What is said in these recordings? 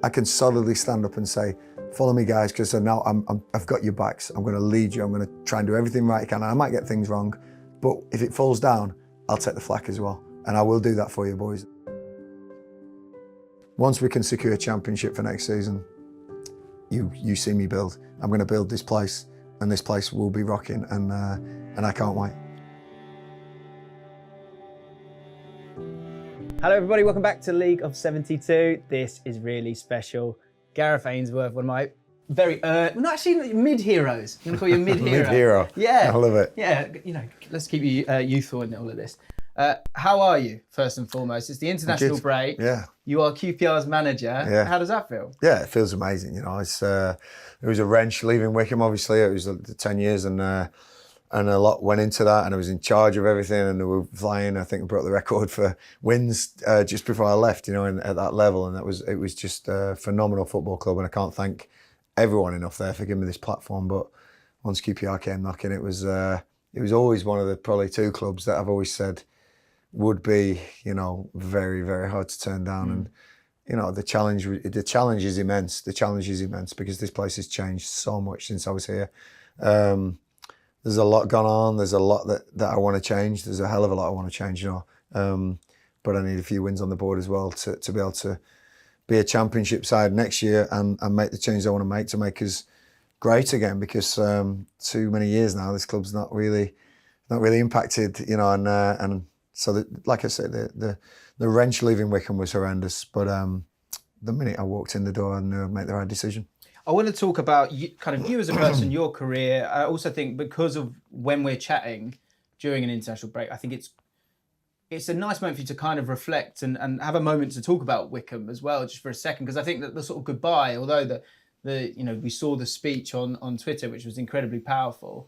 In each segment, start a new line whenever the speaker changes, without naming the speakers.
I can solidly stand up and say, follow me guys, because now I've got your backs. I'm going to lead you. I'm going to try and do everything right I can. And I might get things wrong, but if it falls down, I'll take the flak as well. And I will do that for you boys. Once we can secure a championship for next season, you see me build. I'm going to build this place, and this place will be rocking, and I can't wait.
Hello everybody, welcome back to League of 72. This is really special. Gareth Ainsworth, one of my very, not actually mid-heroes. I'm going to call you a mid-hero.
Mid-hero.
Yeah.
I love it.
Yeah, you know, let's keep you youthful in all of this. How are you, first and foremost? It's the international break.
Yeah.
You are QPR's manager.
Yeah.
How does that feel?
Yeah, it feels amazing. You know, it was a wrench leaving Wycombe, obviously. It was the 10 years and a lot went into that, and I was in charge of everything, and we were flying. I think I broke the record for wins just before I left, you know, at that level. And it was just a phenomenal football club, and I can't thank everyone enough there for giving me this platform. But once QPR came knocking, it was always one of the probably two clubs that I've always said would be, you know, very, very hard to turn down. And, you know, the challenge is immense. The challenge is immense because this place has changed so much since I was here. There's a lot gone on. There's a lot that I want to change. There's a hell of a lot I want to change, you know. But I need a few wins on the board as well to be able to be a championship side next year and make the change I want to make us great again. Because too many years now, this club's not really impacted, you know. And so, like I said, the wrench leaving Wycombe was horrendous. But the minute I walked in the door, I knew I'd make the right decision.
I want to talk about you as a person, your career. I also think because of when we're chatting during an international break, I think it's a nice moment for you to kind of reflect and have a moment to talk about Wycombe as well, just for a second, because I think that the sort of goodbye, although the you know, we saw the speech on Twitter, which was incredibly powerful.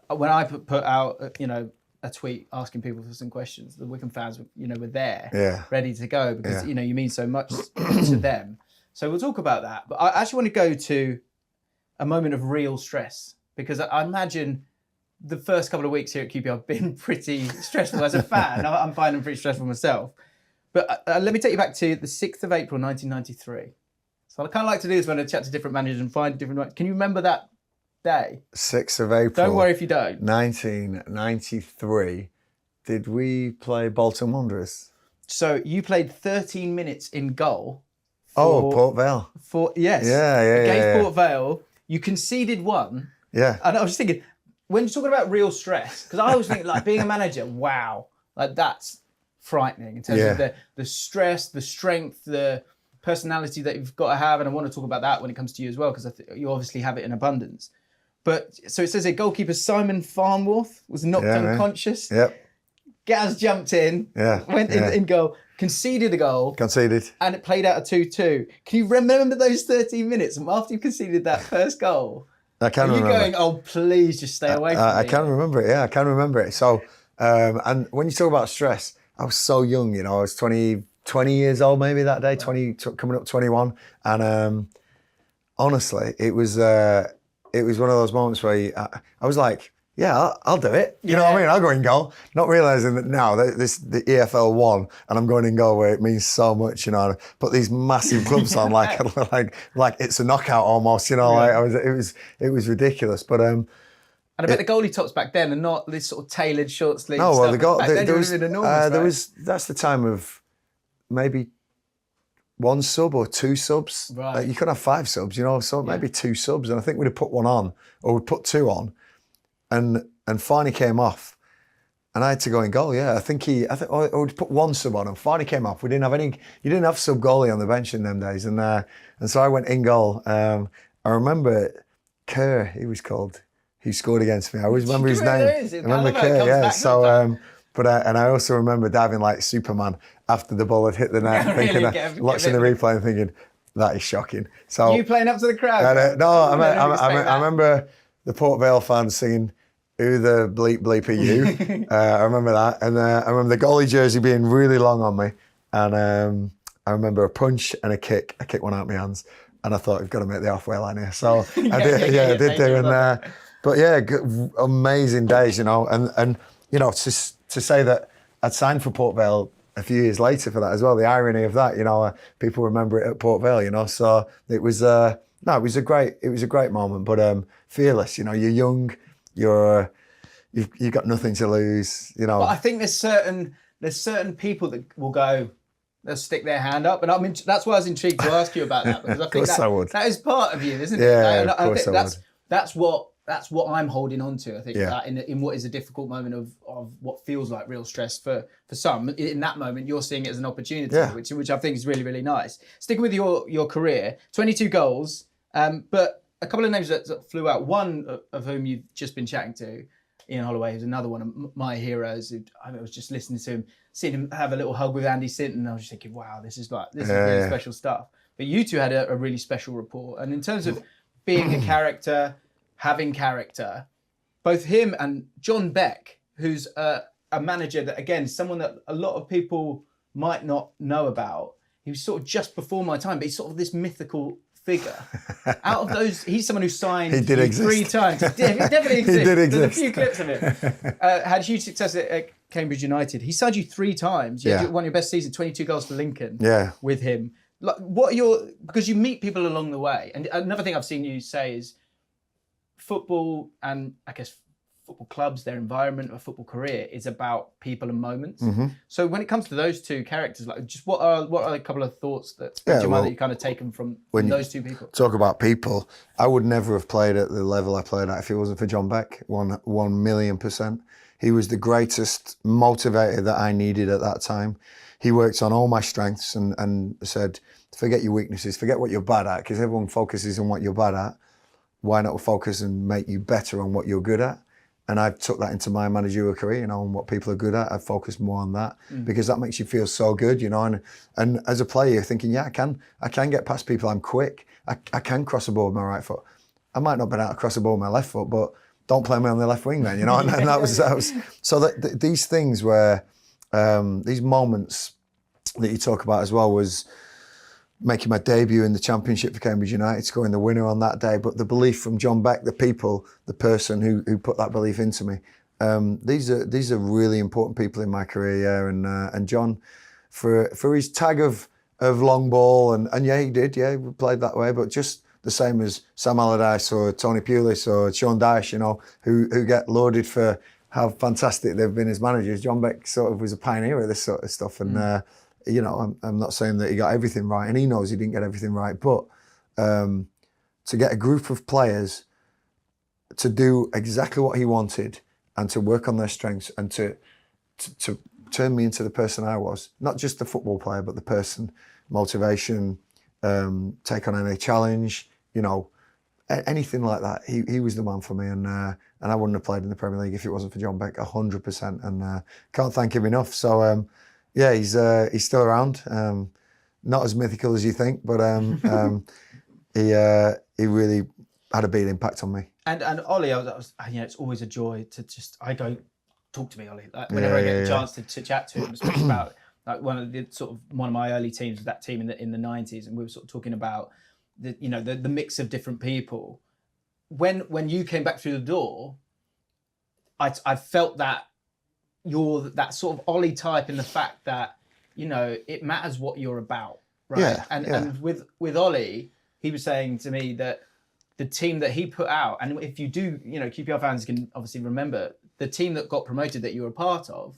When I put out you know, a tweet asking people for some questions, the Wycombe fans were there, ready to go, because you know, you mean so much to them. So we'll talk about that. But I actually want to go to a moment of real stress, because I imagine the first couple of weeks here at QPR have been pretty stressful as a fan. I'm finding them pretty stressful myself. But let me take you back to the 6th of April, 1993. So I kind of like to do this when I chat to different managers and find different... Can you remember that day?
6th of April.
Don't worry if you don't.
1993. Did we play Bolton Wanderers?
So you played 13 minutes in goal.
Port Vale.
Yes.
Yeah.
Against Port Vale, you conceded one.
Yeah.
And I was just thinking, when you're talking about real stress, because I always think, like, being a manager, wow, like that's frightening in terms of the stress, the strength, the personality that you've got to have. And I want to talk about that when it comes to you as well, because you obviously have it in abundance. But so it says here, goalkeeper Simon Farnworth was knocked unconscious.
Yep.
Gaz jumped in, went in goal, conceded a goal. And it played out a 2-2. Can you remember those 13 minutes after you conceded that first goal?
I can remember.
Are you going, oh, please just stay away from me?
I can remember it, I can remember it. So, and when you talk about stress, I was so young, you know, I was 20 years old maybe that day, 20, coming up 21. And honestly, it was one of those moments where I was like, yeah, I'll do it. You know what I mean? I'll go in goal. Not realising that now the EFL won and I'm going in goal where it means so much, you know. Put these massive gloves on like it's a knockout almost, you know. It was ridiculous. But
and I bet the goalie tops back then are not this sort of tailored short sleeve
stuff.
There was
that's the time of maybe one sub or two subs.
Right.
You could have 5 subs, you know, so maybe 2 subs. And I think we'd have put one on, or we'd put 2 on. And Farney came off, and I had to go in goal. Yeah, I think we'd put 1 sub on, and Farney came off. You didn't have sub goalie on the bench in them days, and so I went in goal. I remember Kerr, he was called, he scored against me. I always remember his name. I remember Kerr, yeah. So, and I also remember diving like Superman after the ball had hit the net, watching the replay and thinking, that is shocking. So
you playing up to the crowd?
I remember the Port Vale fans singing, "Who the bleep are you?" I remember that. And I remember the goalie jersey being really long on me. And I remember a punch and a kick. I kicked one out of my hands. And I thought, I've got to make the halfway line here. So I did do. And, but yeah, amazing days, you know. And you know, to say that I'd signed for Port Vale a few years later for that as well. The irony of that, people remember it at Port Vale, So it was it was a great moment. But fearless, you're young, you've got nothing to lose,
But I think there's certain people that will go, they'll stick their hand up, and that's why I was intrigued to ask you about that, because I think that is part of you, isn't it?
Yeah, of course I would.
That's what I'm holding on to. I think
Yeah.
that in what is a difficult moment of what feels like real stress for some, in that moment you're seeing it as an opportunity, which I think is really, really nice. Sticking with your career, 22 goals, but a couple of names that flew out. One of whom you've just been chatting to, Ian Holloway, who's another one of my heroes. I was just listening to him, seeing him have a little hug with Andy Sinton, and I was just thinking, wow, this is really special stuff. But you two had a really special rapport, and in terms of being a character, having character, both him and John Beck, who's a manager that, again, someone that a lot of people might not know about. He was sort of just before my time, but he's sort of this mythical figure. Out of those, he's someone who signed
he did exist.
3 times. He definitely exists.
He did exist.
There's a few clips of him. Had huge success at Cambridge United. He signed you 3 times. You won your best season, 22 goals for Lincoln. With him. Like, because you meet people along the way. And another thing I've seen you say is football, and I guess football clubs, their environment, or football career is about people and moments.
Mm-hmm.
So when it comes to those two characters, like, just what are a couple of thoughts that you kind of taken from those two people?
Talk about people. I would never have played at the level I played at if it wasn't for John Beck. 1,000,000%. He was the greatest motivator that I needed at that time. He worked on all my strengths and said, forget your weaknesses, forget what you're bad at, because everyone focuses on what you're bad at. Why not focus and make you better on what you're good at? And I took that into my managerial career, and what people are good at. I focused more on that because that makes you feel so good, And as a player, you're thinking, I can get past people. I'm quick. I can cross the ball with my right foot. I might not be able to cross the ball with my left foot, but don't play me on the left wing then, And that was so that these things were these moments that you talk about as well was making my debut in the Championship for Cambridge United, scoring the winner on that day. But the belief from John Beck, the people, the person who put that belief into me, these are really important people in my career. And John, for his tag of long ball, and he did, we played that way, but just the same as Sam Allardyce or Tony Pulis or Sean Dyche, who get lauded for how fantastic they've been as managers. John Beck sort of was a pioneer of this sort of stuff, and. I'm not saying that he got everything right, and he knows he didn't get everything right, but to get a group of players to do exactly what he wanted and to work on their strengths and to turn me into the person I was, not just the football player, but the person, motivation, take on any challenge, anything like that. He was the man for me, and I wouldn't have played in the Premier League if it wasn't for John Beck, 100%, and can't thank him enough. So, he's still around. Not as mythical as you think, but he really had a big impact on me.
And Ollie, it's always a joy to I go, talk to me, Ollie. Like, whenever I get a chance to chat to him, especially about like one of my early teams was that team in the 90s, and we were sort of talking about the mix of different people. When you came back through the door, I felt that you're that sort of Ollie type in the fact that, it matters what you're about, right?
Yeah,
and with Ollie, he was saying to me that the team that he put out, and if you do, QPR fans can obviously remember, the team that got promoted that you were a part of,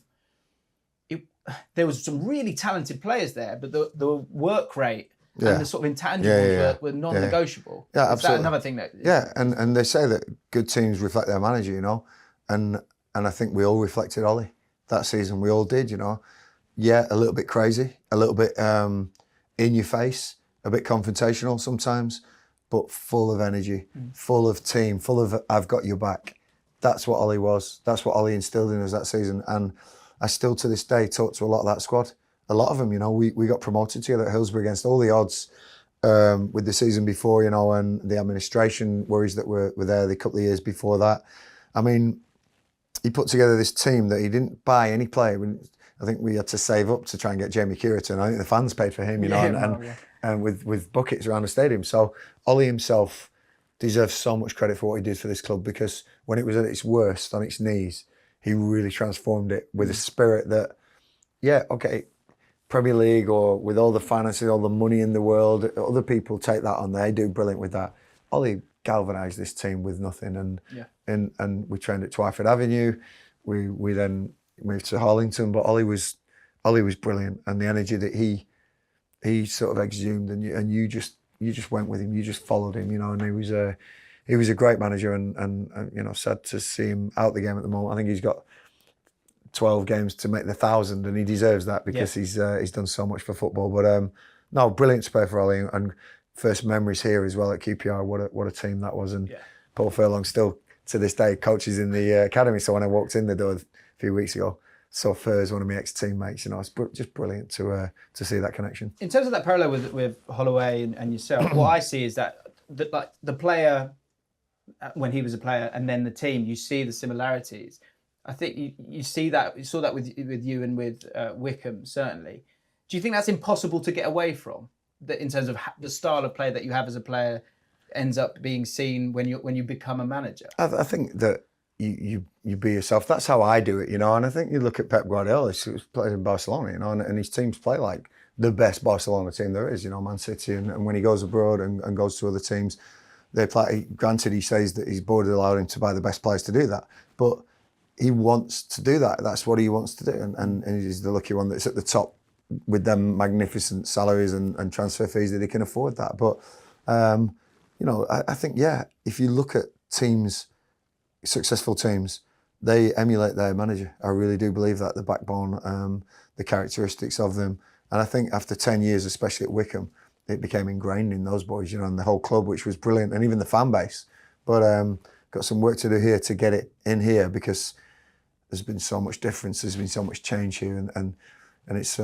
there was some really talented players there, but the work rate and the sort of intangibles were non-negotiable.
Yeah, absolutely.
Is that another thing that...
Yeah, and they say that good teams reflect their manager, and I think we all reflected Ollie that season. We all did, Yeah, a little bit crazy, a little bit in your face, a bit confrontational sometimes, but full of energy, full of team, full of I've got your back. That's what Ollie was. That's what Ollie instilled in us that season. And I still to this day talk to a lot of that squad. A lot of them, we got promoted together at Hillsborough against all the odds with the season before, and the administration worries that were there the couple of years before that. I mean, he put together this team that he didn't buy any player. I think we had to save up to try and get Jamie Curitan. I think the fans paid for him, and with buckets around the stadium. So Ollie himself deserves so much credit for what he did for this club, because when it was at its worst, on its knees, he really transformed it with a spirit that, Premier League or with all the finances, all the money in the world, other people take that on. They do brilliant with that. Ollie galvanised this team with nothing, and we trained at Twyford Avenue. We then moved to Harlington, but Ollie was brilliant, and the energy that he sort of exhumed, and you just went with him, you just followed him, and he was a great manager, and sad to see him out the game at the moment. I think he's got 12 games to make the 1,000, and he deserves that because he's done so much for football. But no, brilliant to play for Ollie, and first memories here as well at QPR. What a team that was, and Paul Furlong still to this day coaches in the academy. So when I walked in the door a few weeks ago, saw Furs, one of my ex-teammates. It's just brilliant to see that connection.
In terms of that parallel with Holloway and yourself, what I see is that the player when he was a player, and then the team, you see the similarities. I think you see that, you saw that with you and with Wycombe, certainly. Do you think that's impossible to get away from? That in terms of the style of play that you have as a player ends up being seen when you become a manager?
I think that you be yourself. That's how I do it, And I think you look at Pep Guardiola, who's played in Barcelona, and his teams play like the best Barcelona team there is, Man City. And when he goes abroad and goes to other teams, they play. Granted, he says that his board allowed him to buy the best players to do that, but he wants to do that. That's what he wants to do, and he's the lucky one that's at the top with them magnificent salaries and transfer fees that he can afford that. But I think if you look at teams, successful teams, they emulate their manager. I really do believe that, the backbone, the characteristics of them. And I think after 10 years, especially at Wycombe, it became ingrained in those boys, and the whole club, which was brilliant, and even the fan base. But got some work to do here to get it in here, because there's been so much difference, there's been so much change here, and it's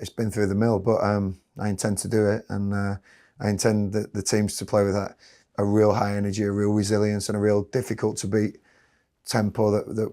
been through the mill. But I intend to do it, and I intend the teams to play with that, a real high energy, a real resilience, and a real difficult to beat tempo that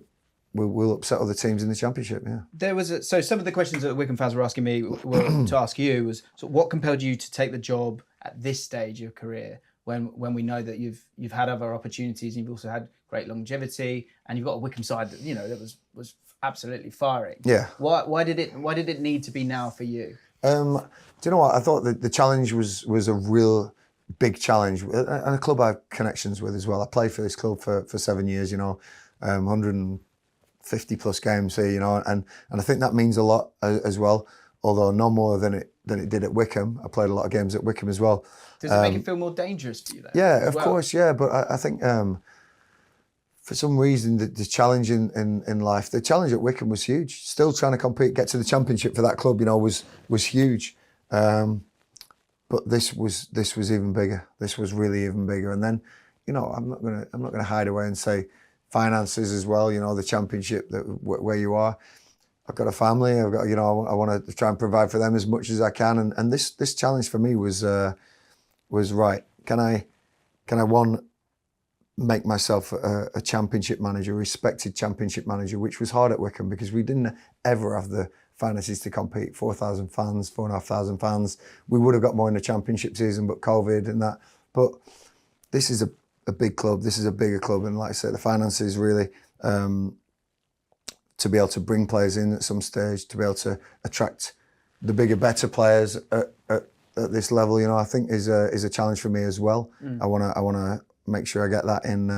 will upset other teams in the Championship. Yeah.
There was so some of the questions that the Wycombe fans were asking me were to ask you was, so what compelled you to take the job at this stage of your career, when we know that you've had other opportunities, and you've also had great longevity, and you've got a Wycombe side that that was absolutely firing. Yeah. Why did it need to be now for you?
Do you know what? I thought that the challenge was a real big challenge, and a club I have connections with as well. I played for this club for 7 years, 150 plus games here, and I think that means a lot as well. Although no more than it did at Wycombe. I played a lot of games at Wycombe as well.
Does it make it feel more dangerous for you then?
Yeah, of course, yeah. But I think for some reason the challenge in life, the challenge at Wycombe was huge. Still trying to compete, get to the Championship for that club, was huge. But this was even bigger. This was really even bigger. And then, I'm not gonna hide away and say finances as well. The Championship, where you are. I've got a family. I've got, I want to try and provide for them as much as I can. And this challenge for me was right. Can I make myself a Championship manager, a respected Championship manager, which was hard at Wycombe because we didn't ever have the finances to compete. 4,000 fans, 4,500 fans. We would have got more in the Championship season, but COVID and that. But this is a big club. This is a bigger club, and like I said, the finances really. To be able to bring players in at some stage, to be able to attract the bigger, better players at this level, I think is a challenge for me as well. I wanna make sure I get that in,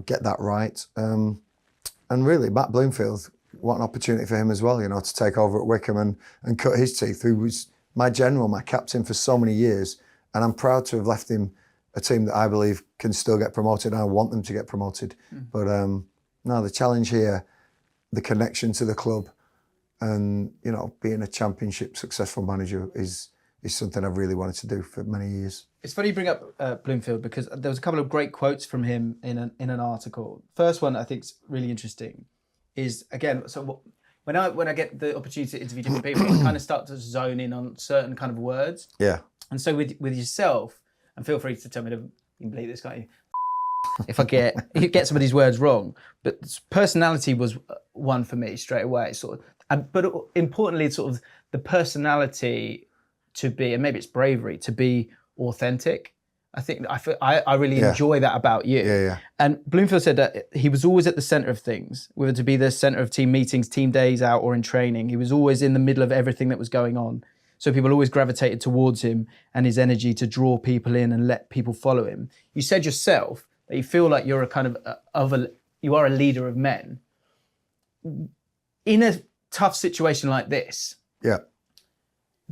get that right. And really, Matt Bloomfield, what an opportunity for him as well, to take over at Wycombe and cut his teeth. Who was my general, my captain for so many years, and I'm proud to have left him a team that I believe can still get promoted, and I want them to get promoted. But no, the challenge here, the connection to the club, and being a Championship successful manager is something I've really wanted to do for many years. It's
funny you bring up Bloomfield, because there was a couple of great quotes from him in an article. First one I think is really interesting. Is again, so when I get the opportunity to interview different people, I kind of start to zone in on certain kind of words. Yeah. And so with yourself, and feel free to tell me to believe this, can't you? If I get some of these words wrong, but personality was one for me straight away. But importantly, sort of the personality to be, and maybe it's bravery, to be authentic. I really enjoy that about you.
Yeah.
And Bloomfield said that he was always at the centre of things, whether to be the centre of team meetings, team days out, or in training. He was always in the middle of everything that was going on. So people always gravitated towards him and his energy to draw people in and let people follow him. You said yourself that you feel like you're a kind of you are a leader of men. In a tough situation like this,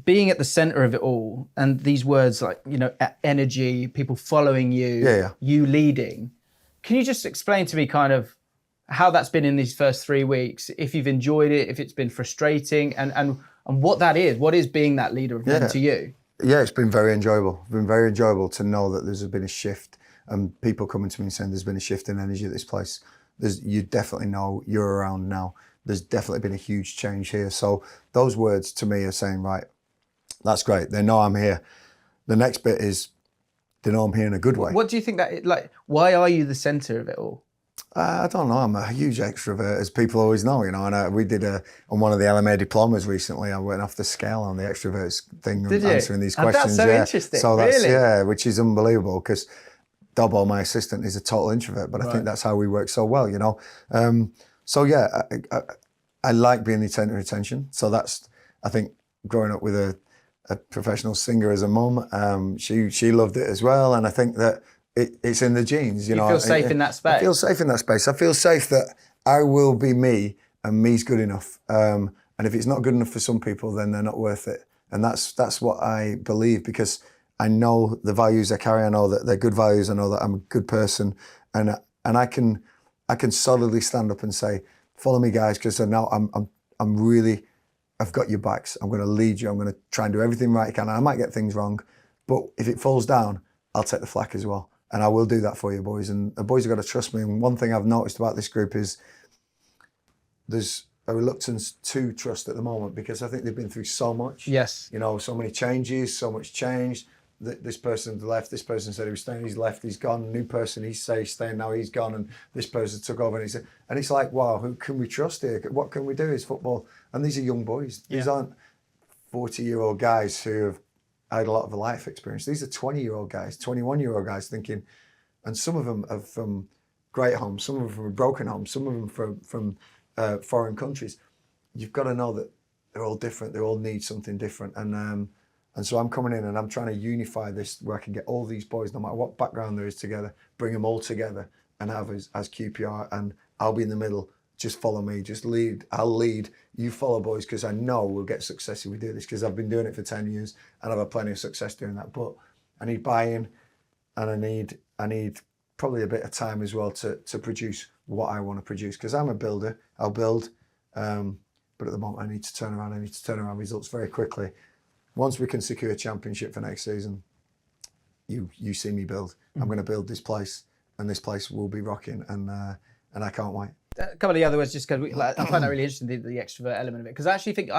being at the center of it all, and these words like, energy, people following you, you leading, can you just explain to me kind of how that's been in these first 3 weeks, if you've enjoyed it, if it's been frustrating, and what that is? What is being that leader of men to you?
Yeah, it's been very enjoyable. It's been very enjoyable to know that there's been a shift, and people coming to me and saying there's been a shift in energy at this place. You definitely know you're around now. There's definitely been a huge change here. So those words to me are saying, right, that's great. They know I'm here. The next bit is they know I'm here in a good way.
What do you think why are you the centre of it all?
I don't know. I'm a huge extrovert, as people always know, And we did on one of the LMA diplomas recently. I went off the scale on the extroverts thing, answering these questions.
That's so interesting.
So that's
really?
which is unbelievable because Dobbo, my assistant, is a total introvert, but I think that's how we work so well, So yeah, I like being the centre of attention. So that's, I think, growing up with a professional singer as a mum, she loved it as well, and I think that it's in the genes. You
feel safe in that space.
I feel safe in that space. I feel safe that I will be me, and me's good enough. And if it's not good enough for some people, then they're not worth it. And that's what I believe, because I know the values I carry. I know that they're good values. I know that I'm a good person, and I can solidly stand up and say, "Follow me, guys," because now I'm really, I've got your backs. I'm going to lead you. I'm going to try and do everything right I can. And I might get things wrong, but if it falls down, I'll take the flak as well. And I will do that for you, boys. And the boys have got to trust me. And one thing I've noticed about this group is there's a reluctance to trust at the moment, because I think they've been through so much.
Yes.
So many changes, so much change. This person left, this person said he was staying, he's left, he's gone. New person, he's staying, now he's gone, and this person took over, and it's like, wow, who can we trust here? What can we do? It's football, and these are young boys. These aren't 40-year-old guys who have had a lot of life experience. These are 20-year-old guys, 21-year-old guys thinking, and some of them are from great homes, some of them from broken homes, some of them from foreign countries. You've got to know that they're all different. They all need something different, and so I'm coming in and I'm trying to unify this, where I can get all these boys, no matter what background there is, together, bring them all together and have as QPR, and I'll be in the middle. Just follow me, just lead. I'll lead, you follow, boys, because I know we'll get success if we do this, because I've been doing it for 10 years and I've had plenty of success doing that. But I need buy-in, and I need probably a bit of time as well to produce what I want to produce, because I'm a builder. I'll build, but at the moment I need to turn around results very quickly. Once we can secure a championship for next season, you see me build. I'm going to build this place, and this place will be rocking, and I can't wait.
A couple of the other words, just because I find that really interesting, the extrovert element of it. Because I think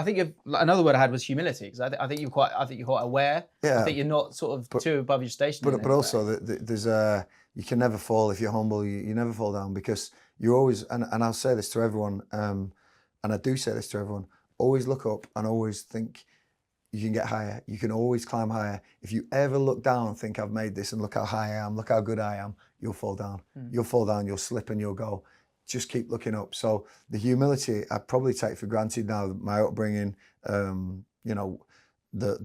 another word I had was humility. Because I think you're quite aware.
Yeah.
I think you're not sort of too above your station.
But also there's you can never fall if you're humble. You never fall down, because you're always, and I'll say this to everyone, and I do say this to everyone, always look up and always think you can get higher. You can always climb higher. If you ever look down and think, I've made this and look how high I am, look how good I am, you'll fall down. You'll fall down, you'll slip and you'll go. Just keep looking up. So the humility I probably take for granted now, my upbringing, the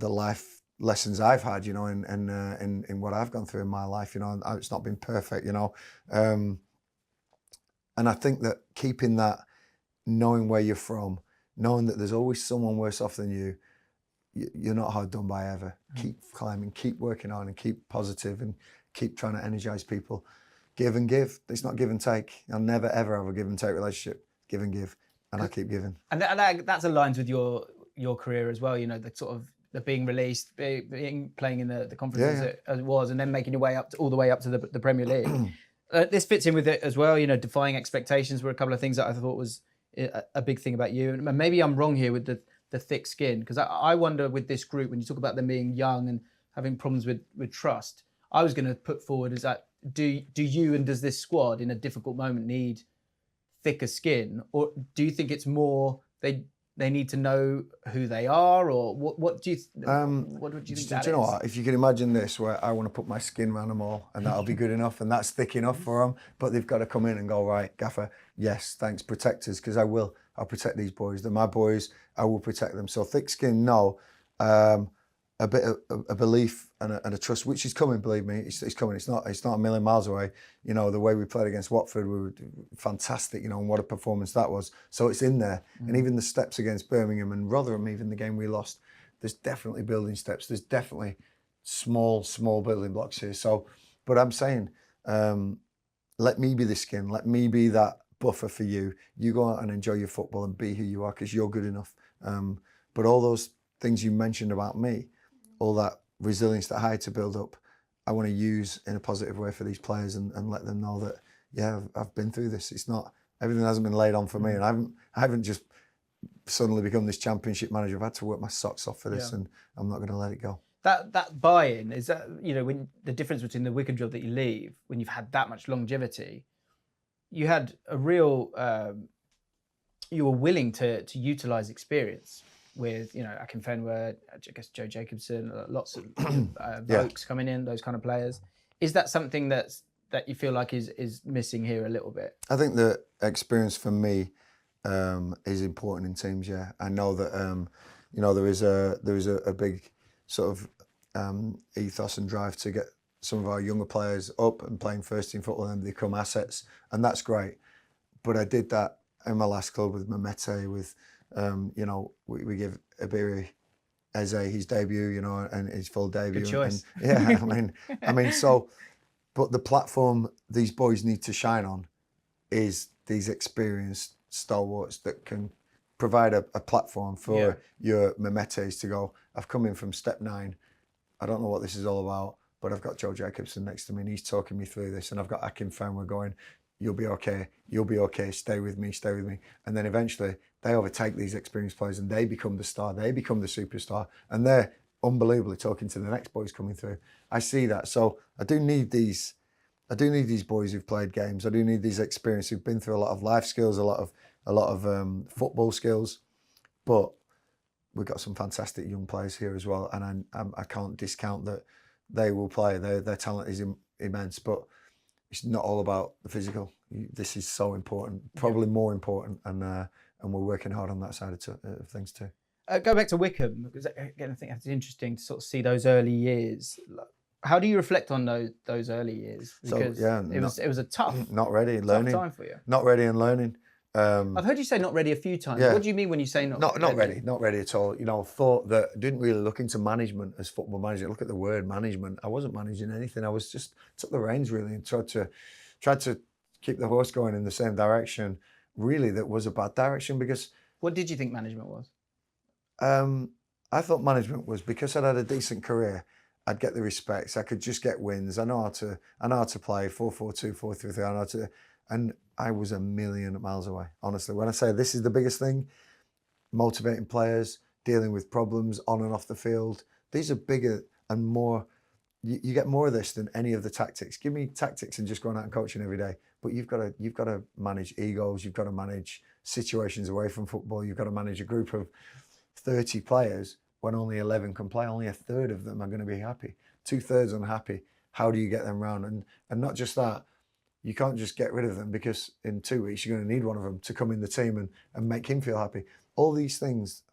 life lessons I've had, in what I've gone through in my life, it's not been perfect, and I think that keeping that, knowing where you're from, knowing that there's always someone worse off than you, you're not hard done by ever. Keep climbing, keep working on, and keep positive, and keep trying to energize people. Give and give. It's not give and take. I'll never ever have a give and take relationship. Give and give, and I keep giving. And
that's aligns with your career as well. The sort of the being released, playing in the conference as it was, and then making your way up all the way up to the Premier League. This fits in with it as well. Defying expectations were a couple of things that I thought was a big thing about you. And maybe I'm wrong here with the thick skin, because I wonder with this group, when you talk about them being young and having problems with trust, I was going to put forward is that do you and does this squad in a difficult moment need thicker skin, or do you think it's more they they need to know who they are, or what do you what do you think that
Do you know
is?
what? If you can imagine this, where I want to put my skin around them all, and that'll be good enough, and that's thick enough for them, but they've got to come in and go, right, gaffer, yes, thanks, protect us, because I'll protect these boys. They're my boys, I will protect them. So thick skin, no. A bit of a belief and a trust, which is coming, believe me, it's coming. It's not a million miles away. You know, the way we played against Watford, we were fantastic, you know, and what a performance that was. So it's in there. And even the steps against Birmingham and Rotherham, even the game we lost, there's definitely building steps. There's definitely small building blocks here. So, but I'm saying, let me be the skin. Let me be that buffer for you. You go out and enjoy your football and be who you are, because you're good enough. But all those things you mentioned about me, all that resilience that I had to build up, I want to use in a positive way for these players and let them know that, yeah, I've been through this. It's not, everything hasn't been laid on for me. And I haven't just suddenly become this championship manager. I've had to work my socks off for this, and I'm not going to let it go.
That buy-in, is that, you know, when the difference between the Wycombe job that you leave, when you've had that much longevity, you had a real, you were willing to utilise experience with, you know, Akinfenwa, I guess Joe Jacobson, lots of Vokes coming in, those kind of players. Is that something that you feel like is missing here a little bit?
I think the experience for me is important in teams. Yeah, I know that you know, there is a big sort of ethos and drive to get some of our younger players up and playing first team football and become assets, and that's great. But I did that in my last club with Mehmete, with you know, we give Ibiri Eze his debut, you know, and his full debut.
Good choice.
And, yeah, I mean, so, but the platform these boys need to shine on is these experienced stalwarts that can provide a platform for your Mehmetes to go, I've come in from step 9. I don't know what this is all about, but I've got Joe Jacobson next to me and he's talking me through this, and I've got Akinfenwa going, you'll be okay, stay with me. And then eventually they overtake these experienced players and they become the star, they become the superstar, and they're unbelievably talking to the next boys coming through. I see that. So I do need these boys who've played games. I do need these experience who've been through a lot of life skills, a lot of football skills. But we've got some fantastic young players here as well, and I can't discount that they will play. Their talent is immense, but it's not all about the physical. This is so important, probably more important, and we're working hard on that side of things too.
Go back to Wycombe, because again, I think it's interesting to sort of see those early years. How do you reflect on those early years? Because it was a tough,
not ready and learning.
tough time for you.
Not ready and learning.
I've heard you say not ready a few times. Yeah. What do you mean when you say not ready?
Not ready at all. You know, thought that, didn't really look into management as football manager. Look at the word management. I wasn't managing anything. I was just took the reins really and tried to keep the horse going in the same direction. Really, that was a bad direction, because.
What did you think management was?
I thought management was, because I'd had a decent career, I'd get the respects. I could just get wins. I know how to play 4-4-2, 4-3-3. I know how to, and I was a million miles away. Honestly, when I say this is the biggest thing, motivating players, dealing with problems on and off the field. These are bigger and more. You get more of this than any of the tactics. Give me tactics and just going out and coaching every day. But you've got to manage egos. You've got to manage situations away from football. You've got to manage a group of 30 players when only 11 can play. Only a third of them are going to be happy. 2/3 unhappy. How do you get them round? And not just that, you can't just get rid of them, because in 2 weeks you're going to need one of them to come in the team and make him feel happy. All these things,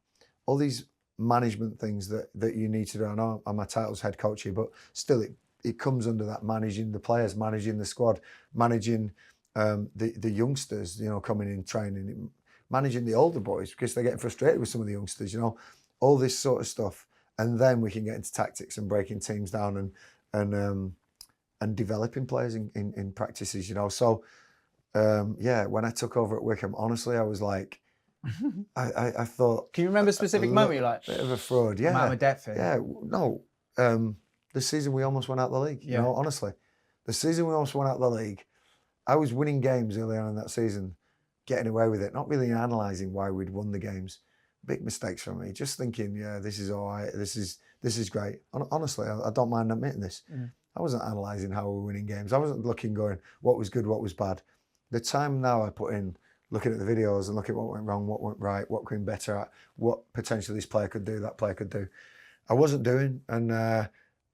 all these management things that you need to do. I know my title's head coach here, but still it comes under that, managing the players, managing the squad, managing the youngsters, you know, coming in training, managing the older boys because they're getting frustrated with some of the youngsters, you know, all this sort of stuff. And then we can get into tactics and breaking teams down and developing players in practices, you know. So, when I took over at Wycombe, honestly, I was like, I thought.
Can you remember a specific moment you're like?
Bit of a fraud, yeah.
I'm a debt thing.
Yeah, no. The season we almost went out the league, you know, honestly. The season we almost went out the league, I was winning games early on in that season, getting away with it, not really analysing why we'd won the games. Big mistakes from me, just thinking, yeah, this is all right, this is great. Honestly, I don't mind admitting this. Mm. I wasn't analysing how we were winning games. I wasn't looking, going, what was good, what was bad. The time now I put in looking at the videos and looking at what went wrong, what went right, what could be better at, what potentially this player could do, that player could do. I wasn't doing, and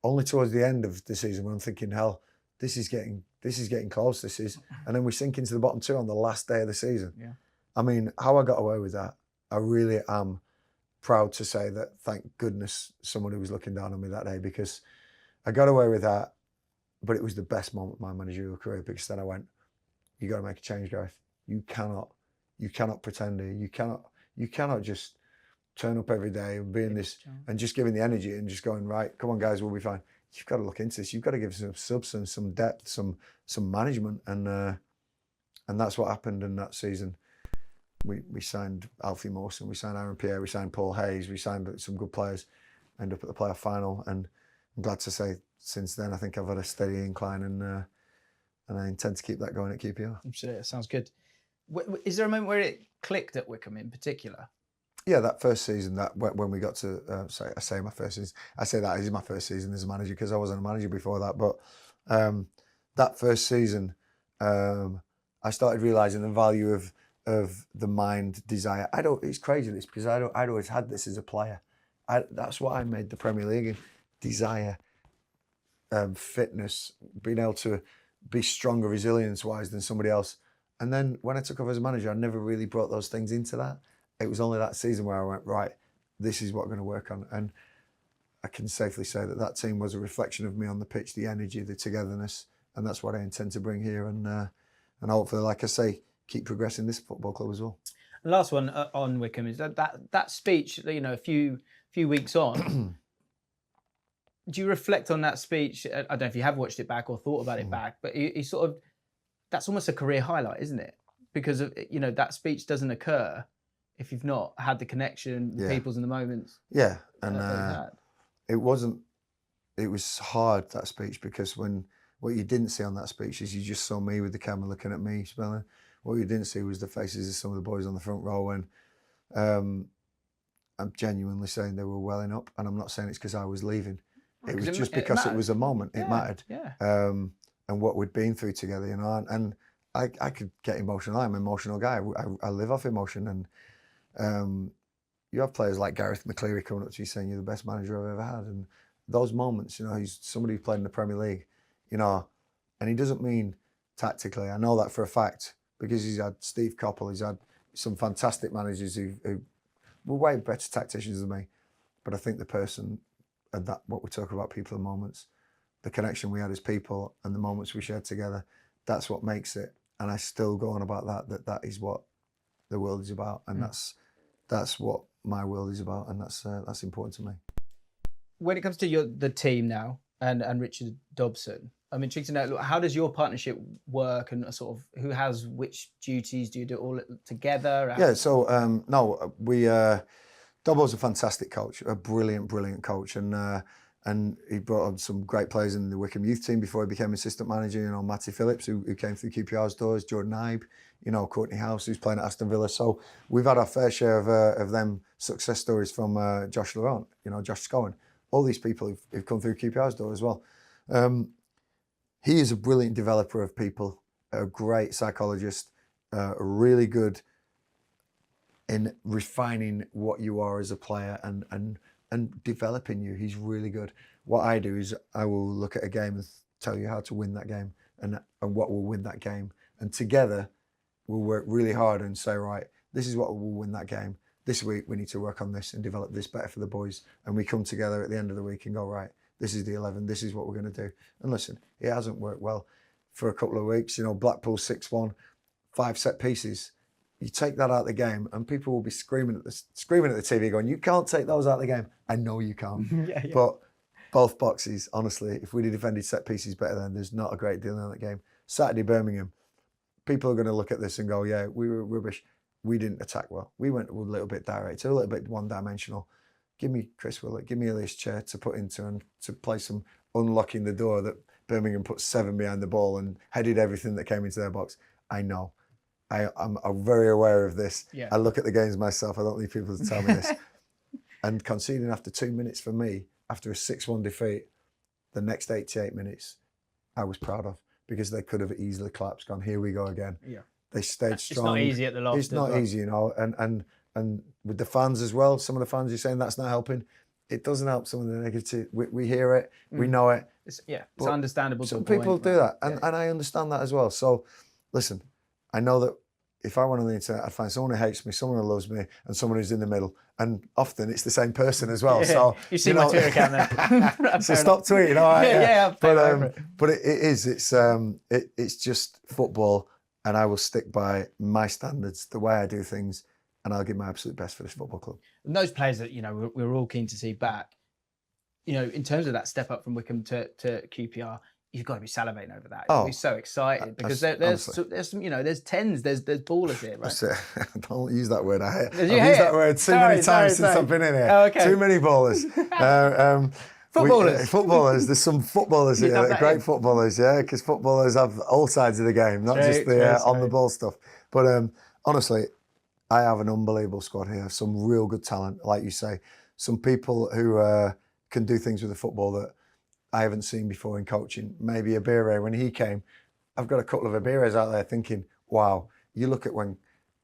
only towards the end of the season when I'm thinking, hell, this is getting close. And then we sink into the bottom two on the last day of the season.
Yeah.
I mean, how I got away with that, I really am proud to say that. Thank goodness someone who was looking down on me that day, because I got away with that. But it was the best moment of my managerial career, because then I went, you got to make a change, Gareth. You cannot pretend here. You cannot just turn up every day and being this and just giving the energy and just going, right, come on guys, we'll be fine. You've got to look into this. You've got to give some substance, some depth, some management, and that's what happened in that season. We signed Alfie Mawson, we signed Aaron Pierre, we signed Paul Hayes, we signed some good players, ended up at the playoff final, and I'm glad to say since then I think I've had a steady incline, and I intend to keep that going at QPR.
Absolutely, that sounds good. Is there a moment where it clicked at Wycombe in particular?
Yeah, that first season, that when we got to, I say my first season, I say that is my first season as a manager, because I wasn't a manager before that, but that first season, I started realising the value of the mind desire. It's crazy this, because I'd always had this as a player. That's what I made the Premier League in. Desire, fitness, being able to be stronger resilience-wise than somebody else. And then when I took over as a manager, I never really brought those things into that. It was only that season where I went, right, this is what I'm going to work on. And I can safely say that team was a reflection of me on the pitch, the energy, the togetherness, and that's what I intend to bring here. And hopefully, like I say, keep progressing this football club as well.
Last one on Wycombe is that speech, a few weeks on. Do you reflect on that speech? I don't know if you have watched it back or thought about it back, but you sort of, that's almost a career highlight, isn't it? Because of, that speech doesn't occur if you've not had the connection, the peoples and the moments.
Yeah, and it was hard, that speech, because what you didn't see on that speech is you just saw me with the camera looking at me smelling. What you didn't see was the faces of some of the boys on the front row, and I'm genuinely saying they were welling up, and I'm not saying it's because I was leaving. It was just because it was a moment. It mattered. Yeah. And what we'd been through together, and I could get emotional. I'm an emotional guy. I live off emotion, and you have players like Gareth McCleary coming up to you saying you're the best manager I've ever had, and those moments, he's somebody who played in the Premier League, and he doesn't mean tactically. I know that for a fact, because he's had Steve Coppell, he's had some fantastic managers who were way better tacticians than me, but I think the person, and that what we talk about, people and moments, the connection we had as people and the moments we shared together, that's what makes it. And I still go on about that is what the world is about, and that's what my world is about, and that's important to me.
When it comes to the team now and Richard Dobson, I'm intrigued to know, how does your partnership work, and sort of who has which duties? Do you do it all together?
Yeah, so Dobbo's a fantastic coach, a brilliant coach, and he brought on some great players in the Wycombe youth team before he became assistant manager. Matty Phillips, who came through QPR's doors, Jordan Ibe, Courtney House, who's playing at Aston Villa. So we've had our fair share of them success stories from Josh Laurent, Josh Scowen, all these people who've come through QPR's door as well. He is a brilliant developer of people, a great psychologist, really good in refining what you are as a player and developing you. He's really good. What I do is I will look at a game and tell you how to win that game and what will win that game. And together we'll work really hard and say, right, this is what will win that game. This week we need to work on this and develop this better for the boys. And we come together at the end of the week and go, right, this is the 11, this is what we're going to do. And listen, it hasn't worked well for a couple of weeks. Blackpool 6-1, 5 set pieces. You take that out of the game and people will be screaming at the TV going, you can't take those out of the game. I know you can't. Yeah. But both boxes, honestly, if we'd have defended set pieces better, then there's not a great deal in that game. Saturday, Birmingham, people are going to look at this and go, yeah, we were rubbish. We didn't attack well. We went a little bit direct, a little bit one-dimensional. Give me Chris Willett, give me Elias Chair to put into and to play some unlocking the door that Birmingham put 7 behind the ball and headed everything that came into their box. I know. I'm very aware of this. Yeah. I look at the games myself. I don't need people to tell me this. And conceding after 2 minutes for me, after a 6-1 defeat, the next 88 minutes, I was proud of, because they could have easily collapsed, gone, here we go again. Yeah. They stayed strong.
It's not easy at the Loft.
It's not easy, you know, and with the fans as well. Some of the fans, you're saying that's not helping. It doesn't help some of the negative. We hear it, we know it.
It's understandable.
Some people do that, and I understand that as well. So, listen, I know that if I went on the internet, I'd find someone who hates me, someone who loves me, and someone who's in the middle. And often it's the same person as well. So
you see my Twitter account there.
So stop tweeting. All right,
yeah.
But it's just football, and I will stick by my standards, the way I do things, and I'll give my absolute best for this football club.
And those players that we're all keen to see back, in terms of that step up from Wycombe to QPR, you've got to be salivating over that. You'll be so excited because there's tens, there's ballers here, right?
Don't use that word. I've used that word too many times since I've been in here.
Oh, okay.
Too many ballers. Footballers. There's some footballers here that are great footballers, because footballers have all sides of the game, not just the on the ball stuff. But honestly, I have an unbelievable squad here. Some real good talent, like you say. Some people who can do things with the football that I haven't seen before in coaching. Maybe Abire, when he came, I've got a couple of Abires out there thinking, wow, you look at when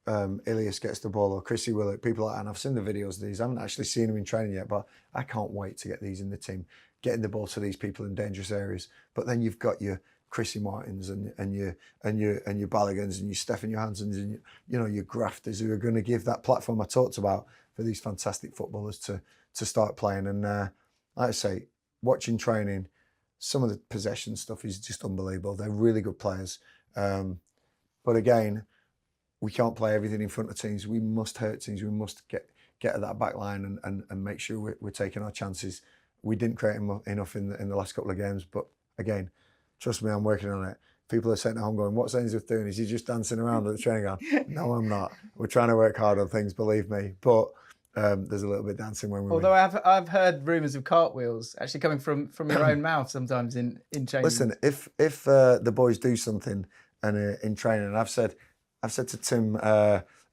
Ilias gets the ball or Chrissy Willett, people like that, and I've seen the videos of these. I haven't actually seen them in training yet, but I can't wait to get these in the team, getting the ball to these people in dangerous areas. But then you've got your Chrissy Martins and your Balligans and your Stefan Johanssons and your grafters who are going to give that platform I talked about for these fantastic footballers to start playing. And like I say, watching training, some of the possession stuff is just unbelievable. They're really good players. But again, we can't play everything in front of teams. We must hurt teams. We must get at that back line and make sure we're taking our chances. We didn't create enough in the last couple of games. But again, trust me, I'm working on it. People are sitting at home going, what's Ainsworth doing? Is he just dancing around at the training ground? No, I'm not. We're trying to work hard on things, believe me. But there's a little bit dancing when we
Although I've heard rumours of cartwheels actually coming from your own mouth sometimes in training.
Listen, if the boys do something and in training, and I've said to Tim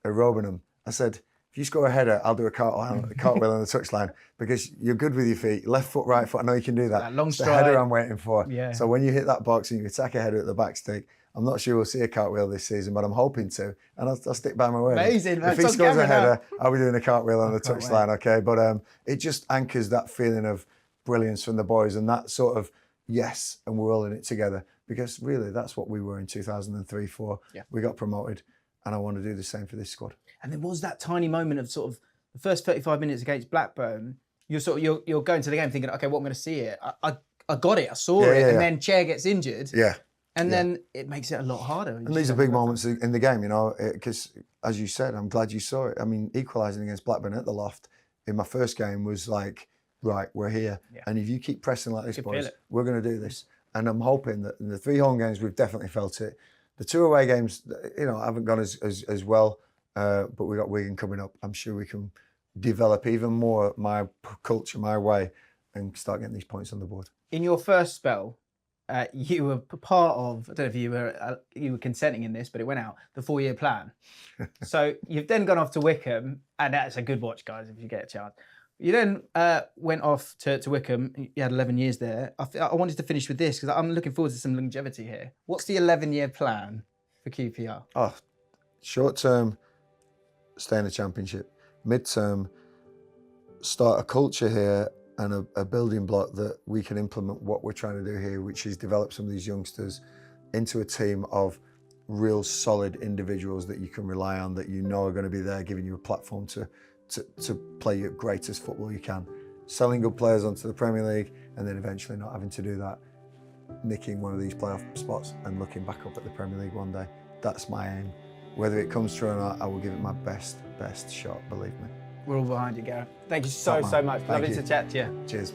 Robinham, I said, if you score a header, I'll do a cartwheel on the touchline because you're good with your feet, left foot, right foot. I know you can do that.
That long
it's
stride.
The header I'm waiting for.
Yeah.
So when you hit that box and you attack a header at the back stick, I'm not sure we'll see a cartwheel this season, but I'm hoping to, and I'll stick by my word.
Amazing.
If he scores a header, I'll be doing a cartwheel on the touchline, okay? But it just anchors that feeling of brilliance from the boys and that sort of, yes, and we're all in it together. Because really, that's what we were in 2003-04.
Yeah.
We got promoted, and I want to do the same for this squad.
And there was that tiny moment of sort of the first 35 minutes against Blackburn. You're going to the game thinking, okay, what I'm going to see here? I got it, I saw it, and then Chair gets injured.
Yeah.
And then it makes it a lot harder.
And these are big moments in the game, because as you said, I'm glad you saw it. I mean, equalising against Blackburn at the Loft in my first game was like, right, we're here. Yeah. And if you keep pressing like this, boys, we're going to do this. And I'm hoping that in the 3 home games, we've definitely felt it. The 2 away games, haven't gone as well, but we've got Wigan coming up. I'm sure we can develop even more my culture, my way, and start getting these points on the board. In
your first spell, you were part of, I don't know if you were consenting in this, but it went out, the 4-year plan. So you've then gone off to Wycombe, and that's a good watch, guys, if you get a chance. You then went off to Wycombe. You had 11 years there. I wanted to finish with this because I'm looking forward to some longevity here. What's the 11-year plan for QPR?
Short term, stay in the Championship. Mid-term, start a culture here and a building block that we can implement what we're trying to do here, which is develop some of these youngsters into a team of real solid individuals that you can rely on, that are going to be there giving you a platform to play your greatest football you can. Selling good players onto the Premier League and then eventually not having to do that, nicking one of these playoff spots and looking back up at the Premier League one day. That's my aim. Whether it comes true or not, I will give it my best shot, believe me.
We're all behind you, Gareth. Thank you so much. Lovely to chat to you.
Cheers.